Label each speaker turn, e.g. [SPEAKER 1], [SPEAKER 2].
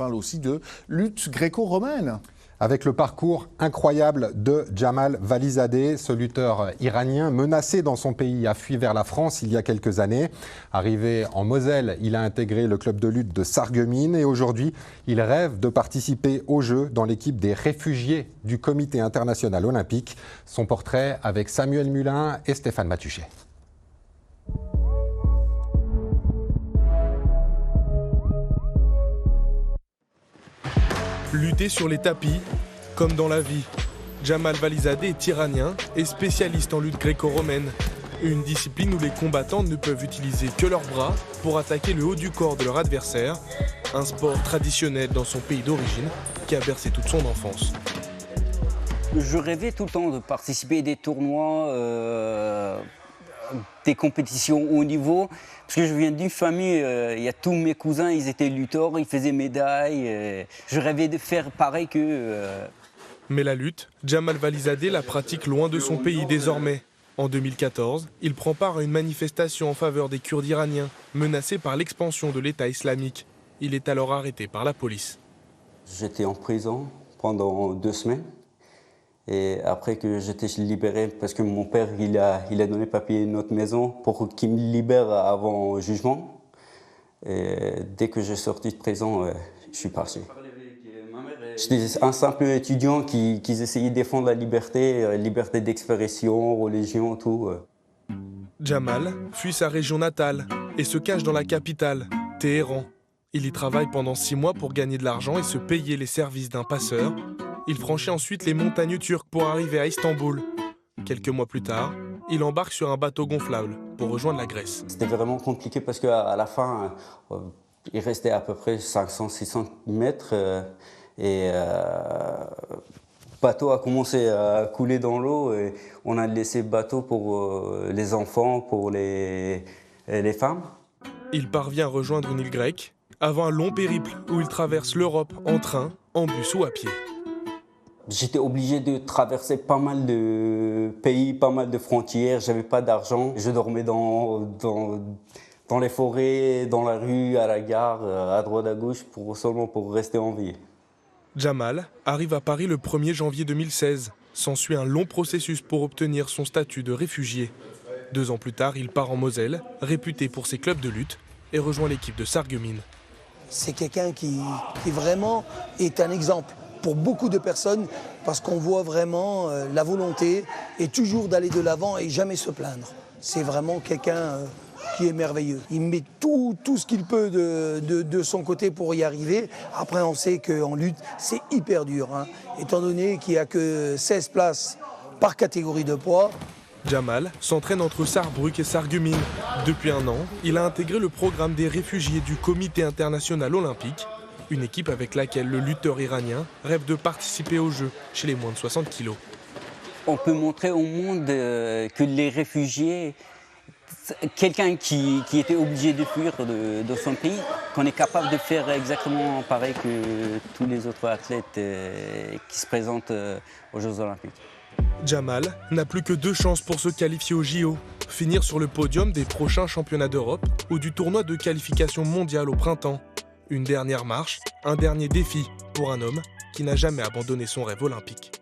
[SPEAKER 1] parle aussi de lutte gréco-romaine.
[SPEAKER 2] Avec le parcours incroyable de Jamal Valizadeh, ce lutteur iranien menacé dans son pays a fui vers la France il y a quelques années. Arrivé en Moselle, il a intégré le club de lutte de Sarreguemines et aujourd'hui, il rêve de participer aux Jeux dans l'équipe des réfugiés du Comité international olympique. Son portrait avec Samuel Mulin et Stéphane Matuchet.
[SPEAKER 3] Lutter sur les tapis, comme dans la vie. Jamal Valizadeh est iranien et spécialiste en lutte gréco-romaine. Une discipline où les combattants ne peuvent utiliser que leurs bras pour attaquer le haut du corps de leur adversaire. Un sport traditionnel dans son pays d'origine qui a bercé toute son enfance.
[SPEAKER 4] Je rêvais tout le temps de participer à des tournois, des compétitions haut niveau. Parce que je viens d'une famille, il y a tous mes cousins, ils étaient lutteurs, ils faisaient médailles. Je rêvais de faire pareil qu'eux.
[SPEAKER 3] Mais la lutte, Jamal Valizadeh la pratique loin de son pays désormais. En 2014, il prend part à une manifestation en faveur des Kurdes iraniens, menacés par l'expansion de l'État islamique. Il est alors arrêté par la police.
[SPEAKER 5] J'étais en prison pendant 2 semaines. Et après que j'étais libéré, parce que mon père il a donné papier à notre maison pour qu'il me libère avant le jugement. Et dès que j'ai sorti de prison, je suis parti. J'étais un simple étudiant qui essayait de défendre la liberté d'expression, religion, tout.
[SPEAKER 3] Jamal fuit sa région natale et se cache dans la capitale, Téhéran. Il y travaille pendant 6 mois pour gagner de l'argent et se payer les services d'un passeur. Il franchit ensuite les montagnes turques pour arriver à Istanbul. Quelques mois plus tard, il embarque sur un bateau gonflable pour rejoindre la Grèce.
[SPEAKER 5] C'était vraiment compliqué parce qu'à la fin, il restait à peu près 500-600 mètres et le bateau a commencé à couler dans l'eau et on a laissé le bateau pour les enfants, pour les femmes.
[SPEAKER 3] Il parvient à rejoindre une île grecque avant un long périple où il traverse l'Europe en train, en bus ou à pied.
[SPEAKER 5] J'étais obligé de traverser pas mal de pays, pas mal de frontières. J'avais pas d'argent. Je dormais dans les forêts, dans la rue, à la gare, à droite, à gauche, seulement pour rester en vie.
[SPEAKER 3] Jamal arrive à Paris le 1er janvier 2016. S'ensuit un long processus pour obtenir son statut de réfugié. 2 ans plus tard, il part en Moselle, réputé pour ses clubs de lutte, et rejoint l'équipe de Sarreguemines.
[SPEAKER 6] C'est quelqu'un qui vraiment est un exemple pour beaucoup de personnes, parce qu'on voit vraiment la volonté et toujours d'aller de l'avant et jamais se plaindre. C'est vraiment quelqu'un qui est merveilleux. Il met tout ce qu'il peut de son côté pour y arriver. Après, on sait qu'en lutte, c'est hyper dur, hein, étant donné qu'il n'y a que 16 places par catégorie de poids.
[SPEAKER 3] Jamal s'entraîne entre Sarrebruck et Sarreguemines. Depuis 1 an, il a intégré le programme des réfugiés du Comité international olympique, une équipe avec laquelle le lutteur iranien rêve de participer aux Jeux chez les moins de 60 kilos.
[SPEAKER 4] On peut montrer au monde que les réfugiés, quelqu'un qui était obligé de fuir de son pays, qu'on est capable de faire exactement pareil que tous les autres athlètes qui se présentent aux Jeux olympiques.
[SPEAKER 3] Jamal n'a plus que 2 chances pour se qualifier aux JO, finir sur le podium des prochains championnats d'Europe ou du tournoi de qualification mondiale au printemps. Une dernière marche, un dernier défi pour un homme qui n'a jamais abandonné son rêve olympique.